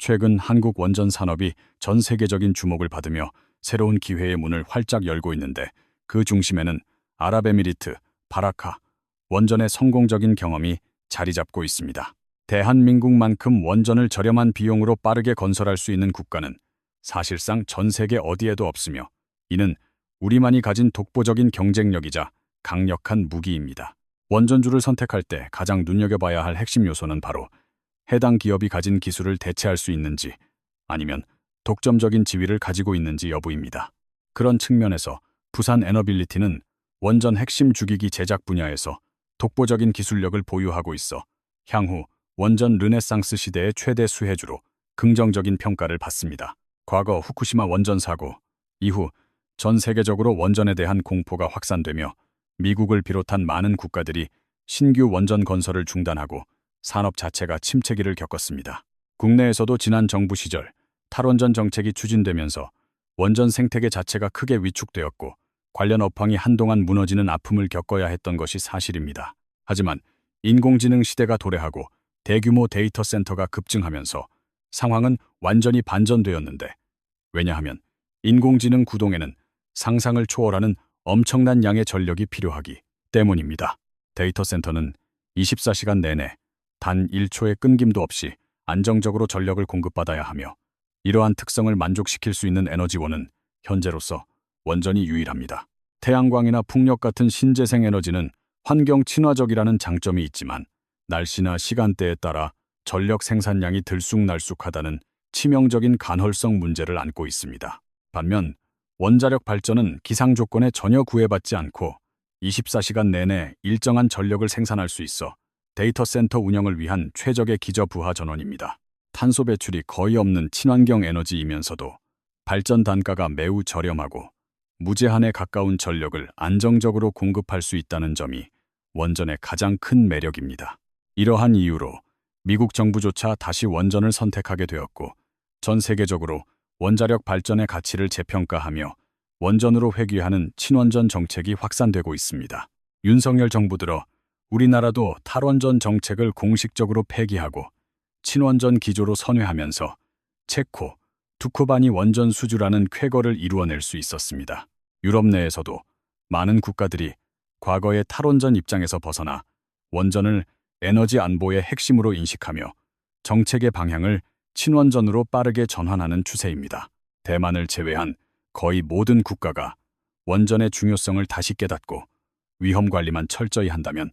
최근 한국 원전 산업이 전 세계적인 주목을 받으며 새로운 기회의 문을 활짝 열고 있는데 그 중심에는 아랍에미리트, 바라카, 원전의 성공적인 경험이 자리 잡고 있습니다. 대한민국만큼 원전을 저렴한 비용으로 빠르게 건설할 수 있는 국가는 사실상 전 세계 어디에도 없으며 이는 우리만이 가진 독보적인 경쟁력이자 강력한 무기입니다. 원전주를 선택할 때 가장 눈여겨봐야 할 핵심 요소는 바로 해당 기업이 가진 기술을 대체할 수 있는지 아니면 독점적인 지위를 가지고 있는지 여부입니다. 그런 측면에서 부산 에너빌리티는 원전 핵심 주기기 제작 분야에서 독보적인 기술력을 보유하고 있어 향후 원전 르네상스 시대의 최대 수혜주로 긍정적인 평가를 받습니다. 과거 후쿠시마 원전 사고 이후 전 세계적으로 원전에 대한 공포가 확산되며 미국을 비롯한 많은 국가들이 신규 원전 건설을 중단하고 산업 자체가 침체기를 겪었습니다. 국내에서도 지난 정부 시절 탈원전 정책이 추진되면서 원전 생태계 자체가 크게 위축되었고 관련 업황이 한동안 무너지는 아픔을 겪어야 했던 것이 사실입니다. 하지만 인공지능 시대가 도래하고 대규모 데이터 센터가 급증하면서 상황은 완전히 반전되었는데 왜냐하면 인공지능 구동에는 상상을 초월하는 엄청난 양의 전력이 필요하기 때문입니다. 데이터 센터는 24시간 내내 단 1초의 끊김도 없이 안정적으로 전력을 공급받아야 하며 이러한 특성을 만족시킬 수 있는 에너지원은 현재로서 원전이 유일합니다. 태양광이나 풍력 같은 신재생 에너지는 환경 친화적이라는 장점이 있지만 날씨나 시간대에 따라 전력 생산량이 들쑥날쑥하다는 치명적인 간헐성 문제를 안고 있습니다. 반면 원자력 발전은 기상 조건에 전혀 구애받지 않고 24시간 내내 일정한 전력을 생산할 수 있어 데이터 센터 운영을 위한 최적의 기저부하 전원입니다. 탄소 배출이 거의 없는 친환경 에너지이면서도 발전 단가가 매우 저렴하고 무제한에 가까운 전력을 안정적으로 공급할 수 있다는 점이 원전의 가장 큰 매력입니다. 이러한 이유로 미국 정부조차 다시 원전을 선택하게 되었고 전 세계적으로 원자력 발전의 가치를 재평가하며 원전으로 회귀하는 친원전 정책이 확산되고 있습니다. 윤석열 정부 들어 우리나라도 탈원전 정책을 공식적으로 폐기하고 친원전 기조로 선회하면서 체코, 두코바니 원전 수주라는 쾌거를 이루어낼 수 있었습니다. 유럽 내에서도 많은 국가들이 과거의 탈원전 입장에서 벗어나 원전을 에너지 안보의 핵심으로 인식하며 정책의 방향을 친원전으로 빠르게 전환하는 추세입니다. 대만을 제외한 거의 모든 국가가 원전의 중요성을 다시 깨닫고 위험 관리만 철저히 한다면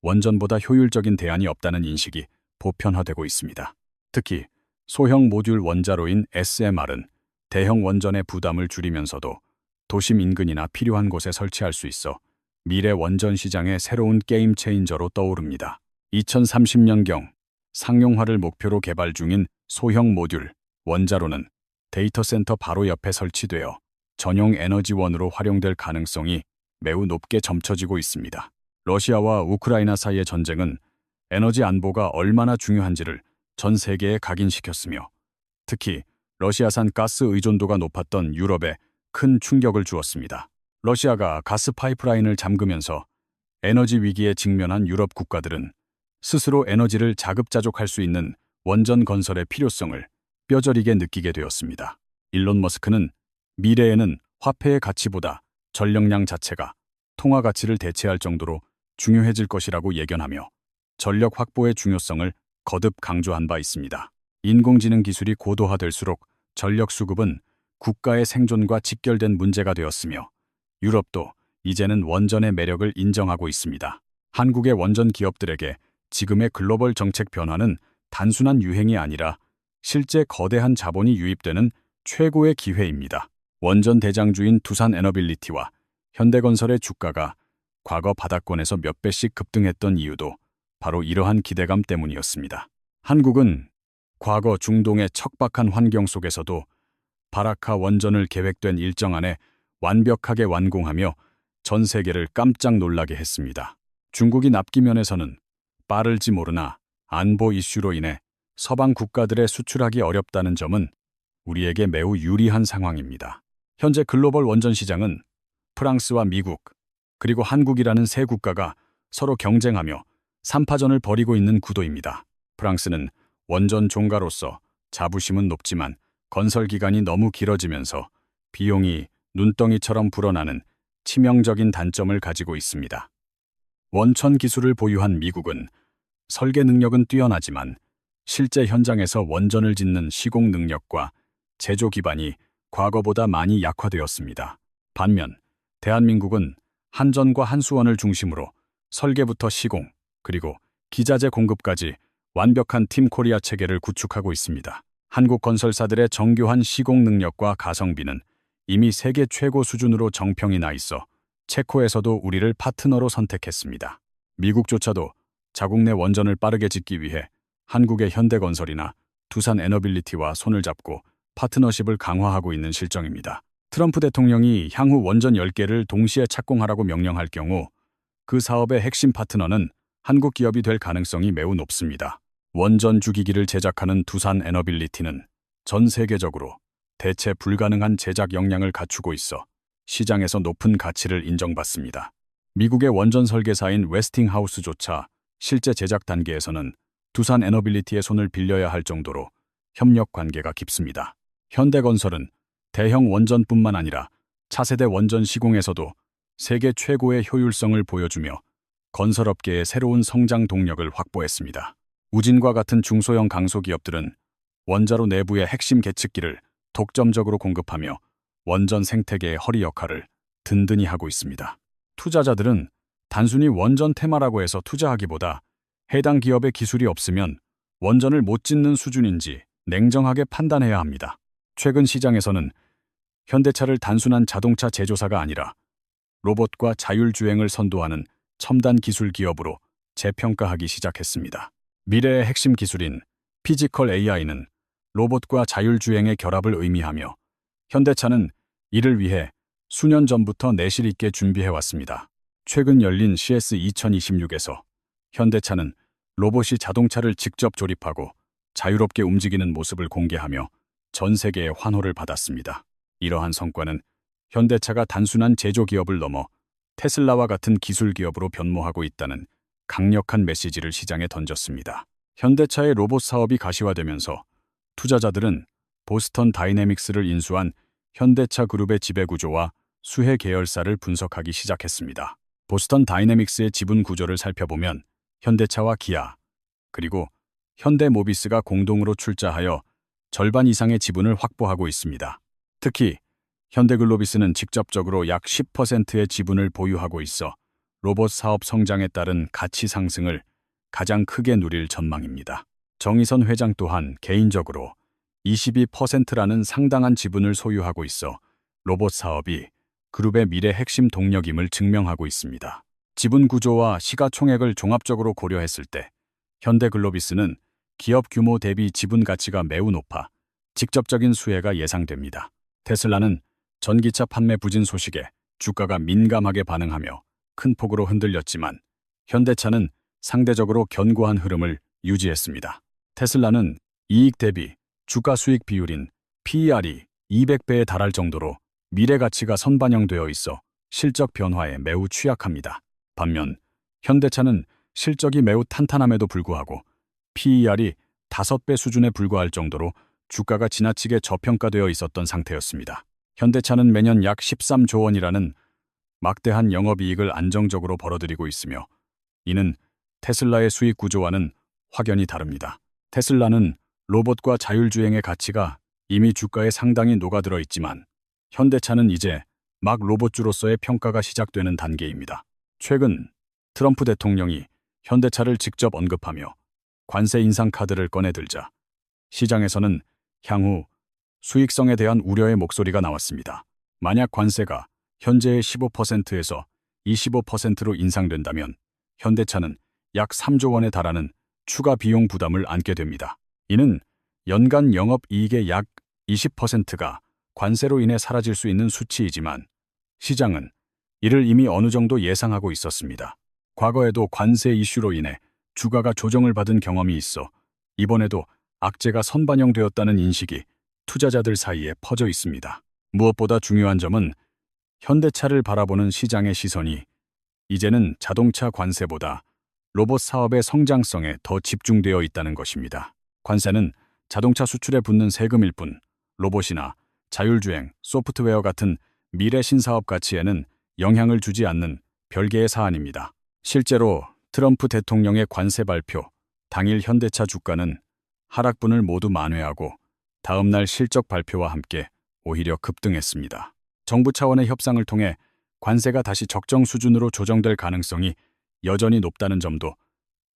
원전보다 효율적인 대안이 없다는 인식이 보편화되고 있습니다. 특히 소형 모듈 원자로인 SMR은 대형 원전의 부담을 줄이면서도 도심 인근이나 필요한 곳에 설치할 수 있어 미래 원전 시장의 새로운 게임 체인저로 떠오릅니다. 2030년경 상용화를 목표로 개발 중인 소형 모듈 원자로는 데이터 센터 바로 옆에 설치되어 전용 에너지원으로 활용될 가능성이 매우 높게 점쳐지고 있습니다. 러시아와 우크라이나 사이의 전쟁은 에너지 안보가 얼마나 중요한지를 전 세계에 각인시켰으며 특히 러시아산 가스 의존도가 높았던 유럽에 큰 충격을 주었습니다. 러시아가 가스 파이프라인을 잠그면서 에너지 위기에 직면한 유럽 국가들은 스스로 에너지를 자급자족할 수 있는 원전 건설의 필요성을 뼈저리게 느끼게 되었습니다. 일론 머스크는 미래에는 화폐의 가치보다 전력량 자체가 통화 가치를 대체할 정도로 중요해질 것이라고 예견하며 전력 확보의 중요성을 거듭 강조한 바 있습니다. 인공지능 기술이 고도화될수록 전력 수급은 국가의 생존과 직결된 문제가 되었으며 유럽도 이제는 원전의 매력을 인정하고 있습니다. 한국의 원전 기업들에게 지금의 글로벌 정책 변화는 단순한 유행이 아니라 실제 거대한 자본이 유입되는 최고의 기회입니다. 원전 대장주인 두산 에너빌리티와 현대건설의 주가가 과거 바닥권에서 몇 배씩 급등했던 이유도 바로 이러한 기대감 때문이었습니다. 한국은 과거 중동의 척박한 환경 속에서도 바라카 원전을 계획된 일정 안에 완벽하게 완공하며 전 세계를 깜짝 놀라게 했습니다. 중국이 납기 면에서는 빠를지 모르나 안보 이슈로 인해 서방 국가들의 수출하기 어렵다는 점은 우리에게 매우 유리한 상황입니다. 현재 글로벌 원전 시장은 프랑스와 미국, 그리고 한국이라는 세 국가가 서로 경쟁하며 3파전을 벌이고 있는 구도입니다. 프랑스는 원전 종가로서 자부심은 높지만 건설 기간이 너무 길어지면서 비용이 눈덩이처럼 불어나는 치명적인 단점을 가지고 있습니다. 원천 기술을 보유한 미국은 설계 능력은 뛰어나지만 실제 현장에서 원전을 짓는 시공 능력과 제조 기반이 과거보다 많이 약화되었습니다. 반면 대한민국은 한전과 한수원을 중심으로 설계부터 시공, 그리고 기자재 공급까지 완벽한 팀 코리아 체계를 구축하고 있습니다. 한국 건설사들의 정교한 시공 능력과 가성비는 이미 세계 최고 수준으로 정평이 나 있어 체코에서도 우리를 파트너로 선택했습니다. 미국조차도 자국 내 원전을 빠르게 짓기 위해 한국의 현대건설이나 두산 에너빌리티와 손을 잡고 파트너십을 강화하고 있는 실정입니다. 트럼프 대통령이 향후 원전 10개를 동시에 착공하라고 명령할 경우 그 사업의 핵심 파트너는 한국 기업이 될 가능성이 매우 높습니다. 원전 주기기를 제작하는 두산 에너빌리티는 전 세계적으로 대체 불가능한 제작 역량을 갖추고 있어 시장에서 높은 가치를 인정받습니다. 미국의 원전 설계사인 웨스팅하우스조차 실제 제작 단계에서는 두산 에너빌리티의 손을 빌려야 할 정도로 협력 관계가 깊습니다. 현대건설은 대형 원전뿐만 아니라 차세대 원전 시공에서도 세계 최고의 효율성을 보여주며 건설업계의 새로운 성장 동력을 확보했습니다. 우진과 같은 중소형 강소기업들은 원자로 내부의 핵심 계측기를 독점적으로 공급하며 원전 생태계의 허리 역할을 든든히 하고 있습니다. 투자자들은 단순히 원전 테마라고 해서 투자하기보다 해당 기업의 기술이 없으면 원전을 못 짓는 수준인지 냉정하게 판단해야 합니다. 최근 시장에서는 현대차를 단순한 자동차 제조사가 아니라 로봇과 자율주행을 선도하는 첨단 기술 기업으로 재평가하기 시작했습니다. 미래의 핵심 기술인 피지컬 AI는 로봇과 자율주행의 결합을 의미하며 현대차는 이를 위해 수년 전부터 내실 있게 준비해왔습니다. 최근 열린 CS 2026에서 현대차는 로봇이 자동차를 직접 조립하고 자유롭게 움직이는 모습을 공개하며 전 세계의 환호를 받았습니다. 이러한 성과는 현대차가 단순한 제조기업을 넘어 테슬라와 같은 기술 기업으로 변모하고 있다는 강력한 메시지를 시장에 던졌습니다. 현대차의 로봇 사업이 가시화되면서 투자자들은 보스턴 다이내믹스를 인수한 현대차 그룹의 지배구조와 수혜 계열사를 분석하기 시작했습니다. 보스턴 다이내믹스의 지분 구조를 살펴보면 현대차와 기아, 그리고 현대모비스가 공동으로 출자하여 절반 이상의 지분을 확보하고 있습니다. 특히 현대글로비스는 직접적으로 약 10%의 지분을 보유하고 있어 로봇 사업 성장에 따른 가치 상승을 가장 크게 누릴 전망입니다. 정의선 회장 또한 개인적으로 22%라는 상당한 지분을 소유하고 있어 로봇 사업이 그룹의 미래 핵심 동력임을 증명하고 있습니다. 지분 구조와 시가총액을 종합적으로 고려했을 때 현대글로비스는 기업 규모 대비 지분 가치가 매우 높아 직접적인 수혜가 예상됩니다. 테슬라는 전기차 판매 부진 소식에 주가가 민감하게 반응하며 큰 폭으로 흔들렸지만 현대차는 상대적으로 견고한 흐름을 유지했습니다. 테슬라는 이익 대비 주가 수익 비율인 PER이 200배에 달할 정도로 미래 가치가 선반영되어 있어 실적 변화에 매우 취약합니다. 반면 현대차는 실적이 매우 탄탄함에도 불구하고 PER이 5배 수준에 불과할 정도로 주가가 지나치게 저평가되어 있었던 상태였습니다. 현대차는 매년 약 13조 원이라는 막대한 영업이익을 안정적으로 벌어들이고 있으며 이는 테슬라의 수익 구조와는 확연히 다릅니다. 테슬라는 로봇과 자율주행의 가치가 이미 주가에 상당히 녹아들어 있지만 현대차는 이제 막 로봇주로서의 평가가 시작되는 단계입니다. 최근 트럼프 대통령이 현대차를 직접 언급하며 관세 인상 카드를 꺼내들자 시장에서는 향후 수익성에 대한 우려의 목소리가 나왔습니다. 만약 관세가 현재의 15%에서 25%로 인상된다면 현대차는 약 3조 원에 달하는 추가 비용 부담을 안게 됩니다. 이는 연간 영업이익의 약 20%가 관세로 인해 사라질 수 있는 수치이지만 시장은 이를 이미 어느 정도 예상하고 있었습니다. 과거에도 관세 이슈로 인해 주가가 조정을 받은 경험이 있어 이번에도 악재가 선반영되었다는 인식이 투자자들 사이에 퍼져 있습니다. 무엇보다 중요한 점은 현대차를 바라보는 시장의 시선이 이제는 자동차 관세보다 로봇 사업의 성장성에 더 집중되어 있다는 것입니다. 관세는 자동차 수출에 붙는 세금일 뿐 로봇이나 자율주행, 소프트웨어 같은 미래 신사업 가치에는 영향을 주지 않는 별개의 사안입니다. 실제로 트럼프 대통령의 관세 발표, 당일 현대차 주가는 하락분을 모두 만회하고 다음 날 실적 발표와 함께 오히려 급등했습니다. 정부 차원의 협상을 통해 관세가 다시 적정 수준으로 조정될 가능성이 여전히 높다는 점도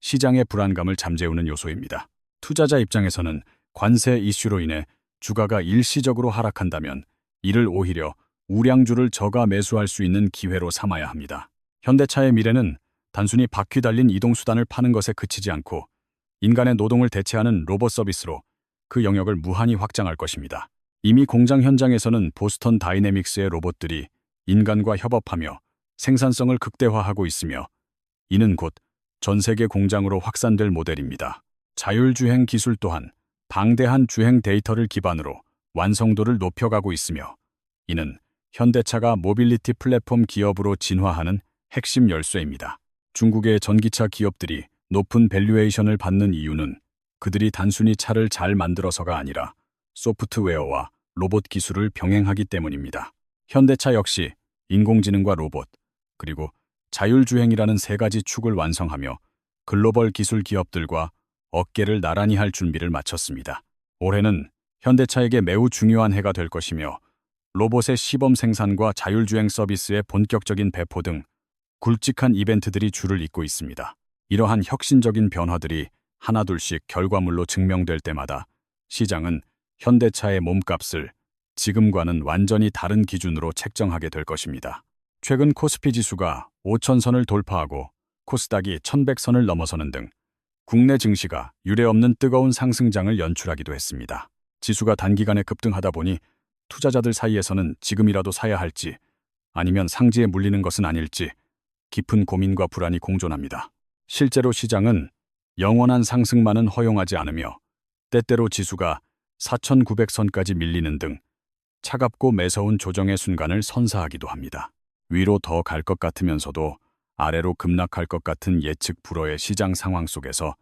시장의 불안감을 잠재우는 요소입니다. 투자자 입장에서는 관세 이슈로 인해 주가가 일시적으로 하락한다면 이를 오히려 우량주를 저가 매수할 수 있는 기회로 삼아야 합니다. 현대차의 미래는 단순히 바퀴 달린 이동수단을 파는 것에 그치지 않고 인간의 노동을 대체하는 로봇 서비스로 그 영역을 무한히 확장할 것입니다. 이미 공장 현장에서는 보스턴 다이내믹스의 로봇들이 인간과 협업하며 생산성을 극대화하고 있으며 이는 곧 전 세계 공장으로 확산될 모델입니다. 자율주행 기술 또한 방대한 주행 데이터를 기반으로 완성도를 높여가고 있으며 이는 현대차가 모빌리티 플랫폼 기업으로 진화하는 핵심 열쇠입니다. 중국의 전기차 기업들이 높은 밸류에이션을 받는 이유는 그들이 단순히 차를 잘 만들어서가 아니라 소프트웨어와 로봇 기술을 병행하기 때문입니다. 현대차 역시 인공지능과 로봇, 그리고 자율주행이라는 세 가지 축을 완성하며 글로벌 기술 기업들과 어깨를 나란히 할 준비를 마쳤습니다. 올해는 현대차에게 매우 중요한 해가 될 것이며 로봇의 시범 생산과 자율주행 서비스의 본격적인 배포 등 굵직한 이벤트들이 줄을 잇고 있습니다. 이러한 혁신적인 변화들이 하나둘씩 결과물로 증명될 때마다 시장은 현대차의 몸값을 지금과는 완전히 다른 기준으로 책정하게 될 것입니다. 최근 코스피 지수가 5,000선을 돌파하고 코스닥이 1,100선을 넘어서는 등 국내 증시가 유례없는 뜨거운 상승장을 연출하기도 했습니다. 지수가 단기간에 급등하다 보니 투자자들 사이에서는 지금이라도 사야 할지 아니면 상지에 물리는 것은 아닐지 깊은 고민과 불안이 공존합니다. 실제로 시장은 영원한 상승만은 허용하지 않으며 때때로 지수가 4,900선까지 밀리는 등 차갑고 매서운 조정의 순간을 선사하기도 합니다. 위로 더 갈 것 같으면서도 아래로 급락할 것 같은 예측 불허의 시장 상황 속에서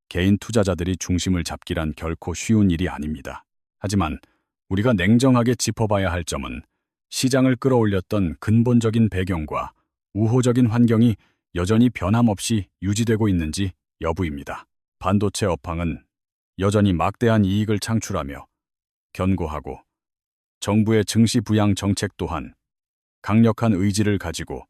개인 투자자들이 중심을 잡기란 결코 쉬운 일이 아닙니다. 하지만 우리가 냉정하게 짚어봐야 할 점은 시장을 끌어올렸던 근본적인 배경과 우호적인 환경이 여전히 변함없이 유지되고 있는지 여부입니다. 반도체 업황은 여전히 막대한 이익을 창출하며 견고하고 정부의 증시 부양 정책 또한 강력한 의지를 가지고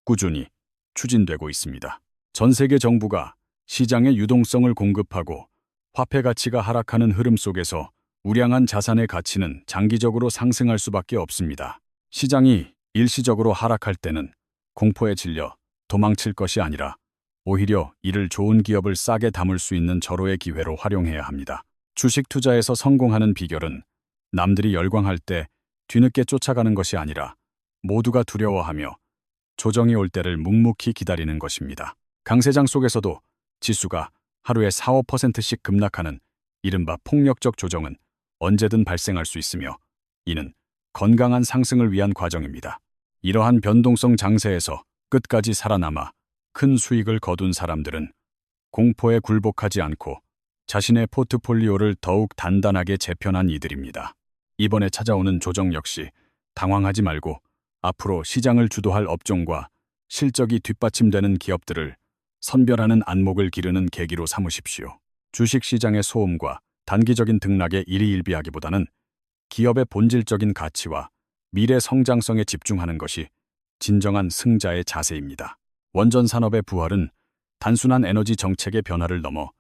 꾸준히 추진되고 있습니다. 전 세계 정부가 시장의 유동성을 공급하고 화폐 가치가 하락하는 흐름 속에서 우량한 자산의 가치는 장기적으로 상승할 수밖에 없습니다. 시장이 일시적으로 하락할 때는 공포에 질려 도망칠 것이 아니라 오히려 이를 좋은 기업을 싸게 담을 수 있는 절호의 기회로 활용해야 합니다. 주식 투자에서 성공하는 비결은 남들이 열광할 때 뒤늦게 쫓아가는 것이 아니라 모두가 두려워하며 조정이 올 때를 묵묵히 기다리는 것입니다. 강세장 속에서도 지수가 하루에 4~5%씩 급락하는 이른바 폭력적 조정은 언제든 발생할 수 있으며 이는 건강한 상승을 위한 과정입니다. 이러한 변동성 장세에서 끝까지 살아남아 큰 수익을 거둔 사람들은 공포에 굴복하지 않고 자신의 포트폴리오를 더욱 단단하게 재편한 이들입니다. 이번에 찾아오는 조정 역시 당황하지 말고 앞으로 시장을 주도할 업종과 실적이 뒷받침되는 기업들을 선별하는 안목을 기르는 계기로 삼으십시오. 주식시장의 소음과 단기적인 등락에 일희일비하기보다는 기업의 본질적인 가치와 미래 성장성에 집중하는 것이 진정한 승자의 자세입니다. 원전 산업의 부활은 단순한 에너지 정책의 변화를 넘어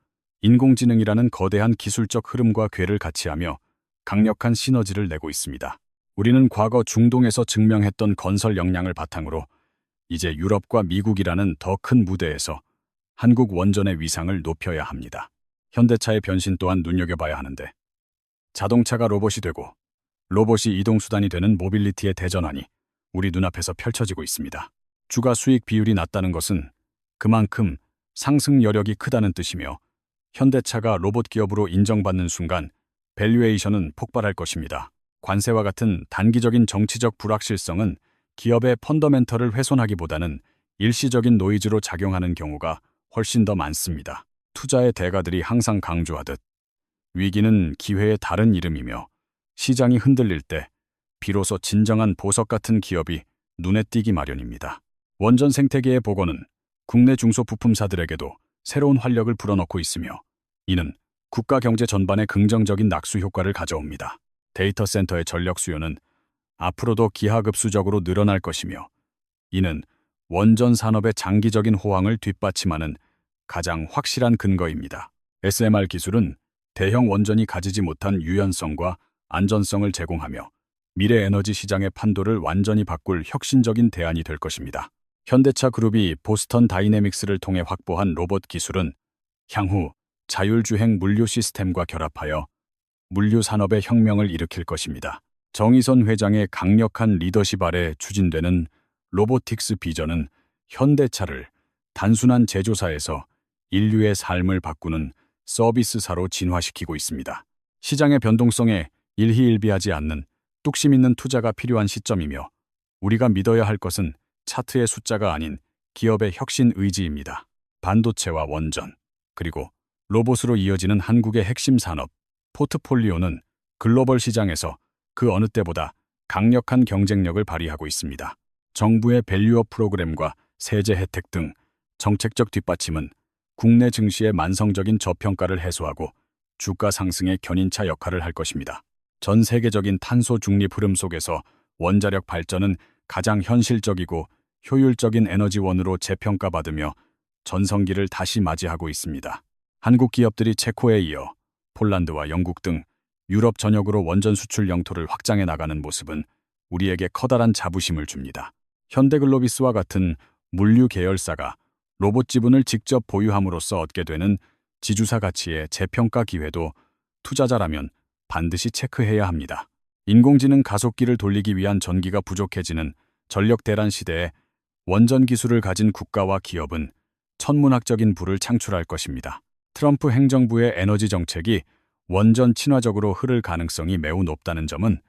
인공지능이라는 거대한 기술적 흐름과 궤를 같이하며 강력한 시너지를 내고 있습니다. 우리는 과거 중동에서 증명했던 건설 역량을 바탕으로 이제 유럽과 미국이라는 더 큰 무대에서 한국 원전의 위상을 높여야 합니다. 현대차의 변신 또한 눈여겨봐야 하는데 자동차가 로봇이 되고 로봇이 이동수단이 되는 모빌리티의 대전환이 우리 눈앞에서 펼쳐지고 있습니다. 주가 수익 비율이 낮다는 것은 그만큼 상승 여력이 크다는 뜻이며 현대차가 로봇 기업으로 인정받는 순간 밸류에이션은 폭발할 것입니다. 관세와 같은 단기적인 정치적 불확실성은 기업의 펀더멘털을 훼손하기보다는 일시적인 노이즈로 작용하는 경우가 훨씬 더 많습니다. 투자의 대가들이 항상 강조하듯 위기는 기회의 다른 이름이며 시장이 흔들릴 때 비로소 진정한 보석 같은 기업이 눈에 띄기 마련입니다. 원전 생태계의 복원은 국내 중소부품사들에게도 새로운 활력을 불어넣고 있으며 이는 국가 경제 전반에 긍정적인 낙수 효과를 가져옵니다. 데이터 센터의 전력 수요는 앞으로도 기하급수적으로 늘어날 것이며 이는 원전 산업의 장기적인 호황을 뒷받침하는 가장 확실한 근거입니다. SMR 기술은 대형 원전이 가지지 못한 유연성과 안전성을 제공하며 미래 에너지 시장의 판도를 완전히 바꿀 혁신적인 대안이 될 것입니다. 현대차 그룹이 보스턴 다이내믹스를 통해 확보한 로봇 기술은 향후 자율주행 물류 시스템과 결합하여 물류 산업의 혁명을 일으킬 것입니다. 정의선 회장의 강력한 리더십 아래 추진되는 로보틱스 비전은 현대차를 단순한 제조사에서 인류의 삶을 바꾸는 서비스사로 진화시키고 있습니다. 시장의 변동성에 일희일비하지 않는 뚝심 있는 투자가 필요한 시점이며 우리가 믿어야 할 것은 차트의 숫자가 아닌 기업의 혁신 의지입니다. 반도체와 원전, 그리고 로봇으로 이어지는 한국의 핵심 산업, 포트폴리오는 글로벌 시장에서 그 어느 때보다 강력한 경쟁력을 발휘하고 있습니다. 정부의 밸류업 프로그램과 세제 혜택 등 정책적 뒷받침은 국내 증시의 만성적인 저평가를 해소하고 주가 상승의 견인차 역할을 할 것입니다. 전 세계적인 탄소 중립 흐름 속에서 원자력 발전은 가장 현실적이고 효율적인 에너지원으로 재평가받으며 전성기를 다시 맞이하고 있습니다. 한국 기업들이 체코에 이어 폴란드와 영국 등 유럽 전역으로 원전 수출 영토를 확장해 나가는 모습은 우리에게 커다란 자부심을 줍니다. 현대글로비스와 같은 물류 계열사가 로봇 지분을 직접 보유함으로써 얻게 되는 지주사 가치의 재평가 기회도 투자자라면 반드시 체크해야 합니다. 인공지능 가속기를 돌리기 위한 전기가 부족해지는 전력 대란 시대에 원전 기술을 가진 국가와 기업은 천문학적인 부를 창출할 것입니다. 트럼프 행정부의 에너지 정책이 원전 친화적으로 흐를 가능성이 매우 높다는 점은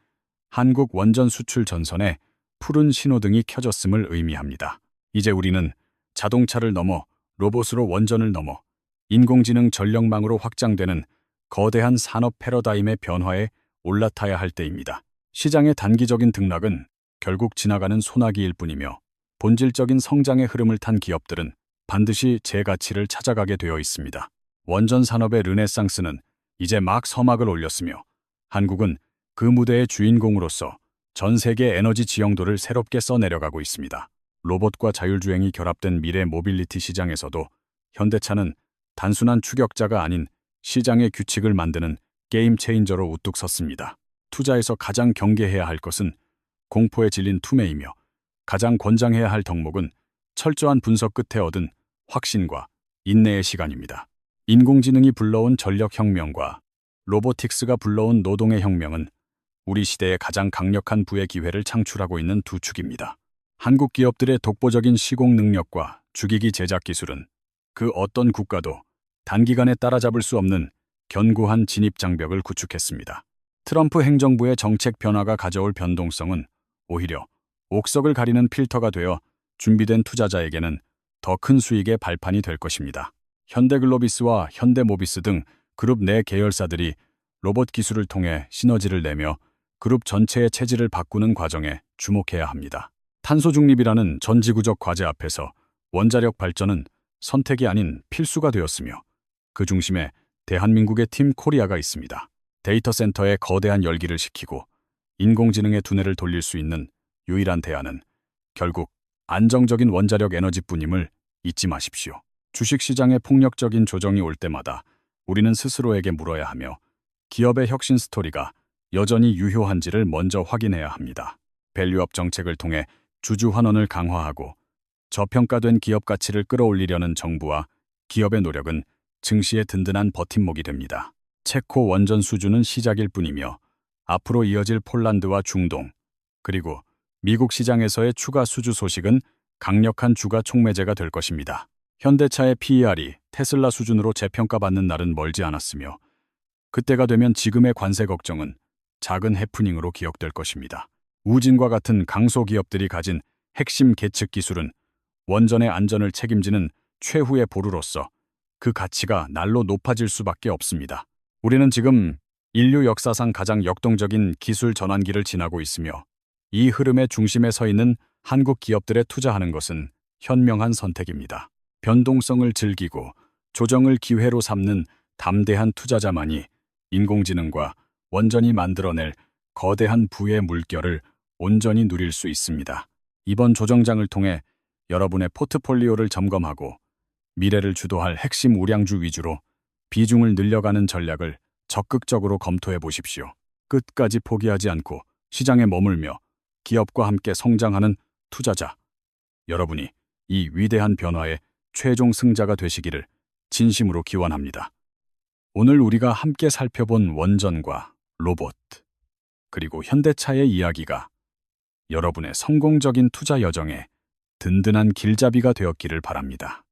한국 원전 수출 전선에 푸른 신호등이 켜졌음을 의미합니다. 이제 우리는 자동차를 넘어 로봇으로 원전을 넘어 인공지능 전력망으로 확장되는 거대한 산업 패러다임의 변화에 올라타야 할 때입니다. 시장의 단기적인 등락은 결국 지나가는 소나기일 뿐이며 본질적인 성장의 흐름을 탄 기업들은 반드시 재가치를 찾아가게 되어 있습니다. 원전 산업의 르네상스는 이제 막 서막을 올렸으며 한국은 그 무대의 주인공으로서 전 세계 에너지 지형도를 새롭게 써내려가고 있습니다. 로봇과 자율주행이 결합된 미래 모빌리티 시장에서도 현대차는 단순한 추격자가 아닌 시장의 규칙을 만드는 게임 체인저로 우뚝 섰습니다. 투자에서 가장 경계해야 할 것은 공포에 질린 투매이며 가장 권장해야 할 덕목은 철저한 분석 끝에 얻은 확신과 인내의 시간입니다. 인공지능이 불러온 전력혁명과 로보틱스가 불러온 노동의 혁명은 우리 시대의 가장 강력한 부의 기회를 창출하고 있는 두 축입니다. 한국 기업들의 독보적인 시공 능력과 주기기 제작 기술은 그 어떤 국가도 단기간에 따라잡을 수 없는 견고한 진입 장벽을 구축했습니다. 트럼프 행정부의 정책 변화가 가져올 변동성은 오히려 옥석을 가리는 필터가 되어 준비된 투자자에게는 더 큰 수익의 발판이 될 것입니다. 현대글로비스와 현대모비스 등 그룹 내 계열사들이 로봇 기술을 통해 시너지를 내며 그룹 전체의 체질을 바꾸는 과정에 주목해야 합니다. 탄소 중립이라는 전지구적 과제 앞에서 원자력 발전은 선택이 아닌 필수가 되었으며 그 중심에 대한민국의 팀 코리아가 있습니다. 데이터 센터에 거대한 열기를 식히고 인공지능의 두뇌를 돌릴 수 있는 유일한 대안은 결국 안정적인 원자력 에너지뿐임을 잊지 마십시오. 주식시장의 폭력적인 조정이 올 때마다 우리는 스스로에게 물어야 하며 기업의 혁신 스토리가 여전히 유효한지를 먼저 확인해야 합니다. 밸류업 정책을 통해 주주 환원을 강화하고 저평가된 기업 가치를 끌어올리려는 정부와 기업의 노력은 증시의 든든한 버팀목이 됩니다. 체코 원전 수주는 시작일 뿐이며 앞으로 이어질 폴란드와 중동, 그리고 미국 시장에서의 추가 수주 소식은 강력한 주가 촉매제가 될 것입니다. 현대차의 PER이 테슬라 수준으로 재평가받는 날은 멀지 않았으며 그때가 되면 지금의 관세 걱정은 작은 해프닝으로 기억될 것입니다. 우진과 같은 강소기업들이 가진 핵심 계측 기술은 원전의 안전을 책임지는 최후의 보루로서 그 가치가 날로 높아질 수밖에 없습니다. 우리는 지금 인류 역사상 가장 역동적인 기술 전환기를 지나고 있으며 이 흐름의 중심에 서 있는 한국 기업들에 투자하는 것은 현명한 선택입니다. 변동성을 즐기고 조정을 기회로 삼는 담대한 투자자만이 인공지능과 원전이 만들어낼 거대한 부의 물결을 온전히 누릴 수 있습니다. 이번 조정장을 통해 여러분의 포트폴리오를 점검하고 미래를 주도할 핵심 우량주 위주로 비중을 늘려가는 전략을 적극적으로 검토해 보십시오. 끝까지 포기하지 않고 시장에 머물며 기업과 함께 성장하는 투자자, 여러분이 이 위대한 변화의 최종 승자가 되시기를 진심으로 기원합니다. 오늘 우리가 함께 살펴본 원전과 로봇, 그리고 현대차의 이야기가 여러분의 성공적인 투자 여정에 든든한 길잡이가 되었기를 바랍니다.